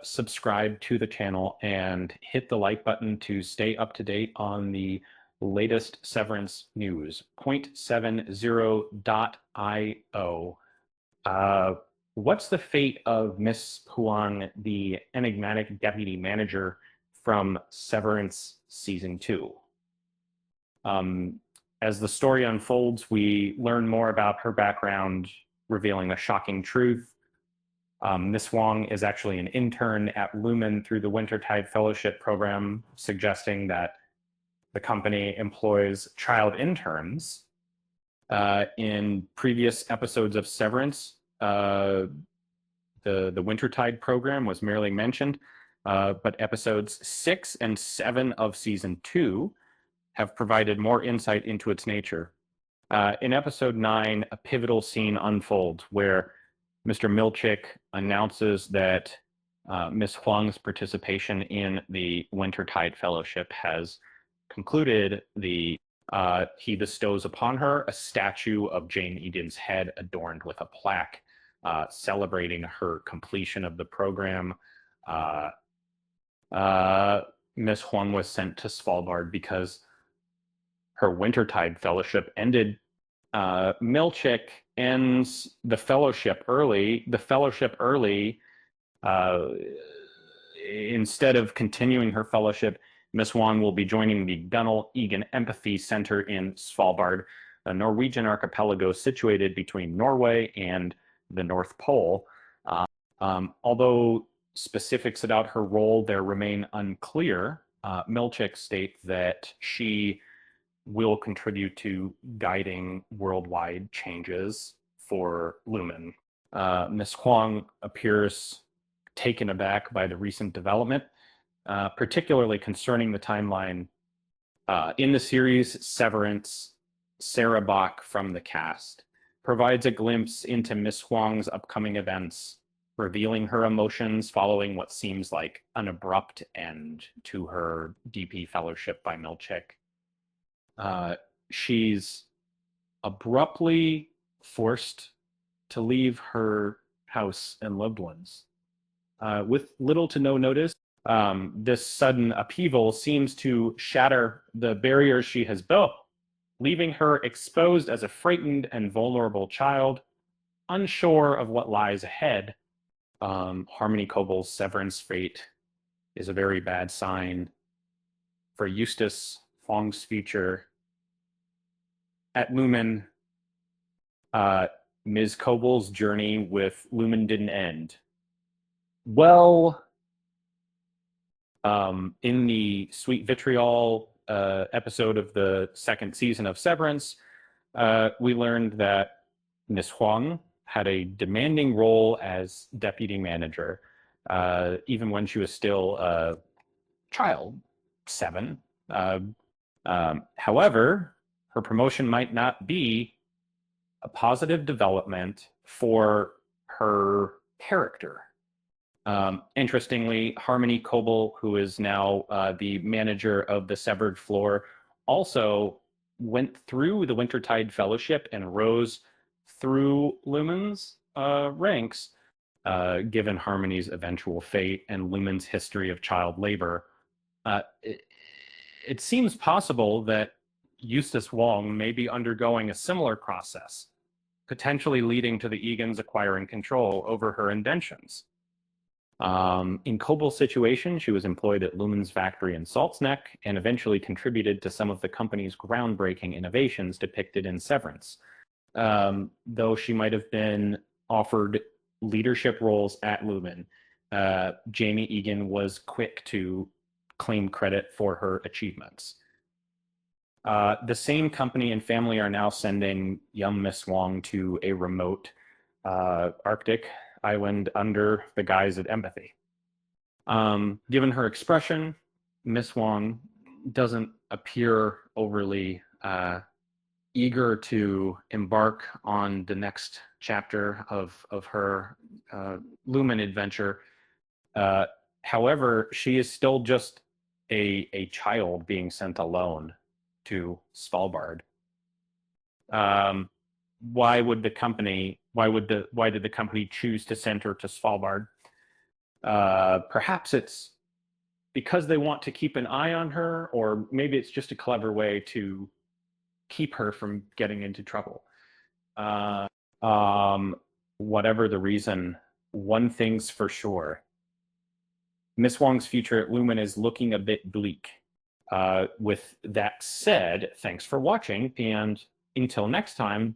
subscribe to the channel and hit the like button to stay up to date on the latest Severance news. Point70.io. What's the fate of Miss Huang, the enigmatic deputy manager from Severance Season 2? As the story unfolds, we learn more about her background, revealing a shocking truth. Miss Huang is actually an intern at Lumen through the Wintertide Fellowship program, suggesting that the company employs child interns. In previous episodes of Severance, the Wintertide program was merely mentioned, but episodes 6 and 7 of Season 2 have provided more insight into its nature. In episode 9, a pivotal scene unfolds where Mr. Milchick announces that Miss Huang's participation in the Wintertide Fellowship has concluded. He bestows upon her a statue of Jane Egan's head adorned with a plaque celebrating her completion of the program. Miss Huang was sent to Svalbard because her Wintertide Fellowship ended. Milchick ends the fellowship early. Instead of continuing her fellowship, Miss Huang will be joining the Gunnel Egan Empathy Center in Svalbard, a Norwegian archipelago situated between Norway and the North Pole. Although specifics about her role there remain unclear, Milchick states that she will contribute to guiding worldwide changes for Lumen. Miss Huang appears taken aback by the recent development, particularly concerning the timeline. In the series Severance, Sarah Bach from the cast provides a glimpse into Miss Huang's upcoming events, revealing her emotions following what seems like an abrupt end to her DP fellowship by Milchick. She's abruptly forced to leave her house and loved ones. With little to no notice, this sudden upheaval seems to shatter the barriers she has built, leaving her exposed as a frightened and vulnerable child, unsure of what lies ahead. Harmony Kobol's severance fate is a very bad sign for Eustace Huang's future. At Lumen, Ms. Kobol's journey with Lumen didn't end. Well, in the Sweet Vitriol episode of the second season of Severance, we learned that Miss Huang had a demanding role as deputy manager, even when she was still a child, 7. However, her promotion might not be a positive development for her character. Interestingly, Harmony Kobol, who is now the manager of the Severed Floor, also went through the Wintertide Fellowship and rose through Lumen's ranks, given Harmony's eventual fate and Lumen's history of child labor. It seems possible that Eustace Huang may be undergoing a similar process, potentially leading to the Egans acquiring control over her indentions. In Kobol's situation, she was employed at Lumen's factory in Salt's Neck and eventually contributed to some of the company's groundbreaking innovations depicted in Severance. Though she might have been offered leadership roles at Lumen, Jamie Egan was quick to claim credit for her achievements. The same company and family are now sending young Miss Huang to a remote Arctic island under the guise of empathy. Given her expression, Miss Huang doesn't appear overly eager to embark on the next chapter of her Lumen adventure. However, she is still just a child being sent alone to Svalbard. Why did the company choose to send her to Svalbard? Perhaps it's because they want to keep an eye on her, or maybe it's just a clever way to keep her from getting into trouble. Uh, um, Whatever the reason, one thing's for sure. Miss Huang's future at Lumen is looking a bit bleak. With that said, thanks for watching, and until next time,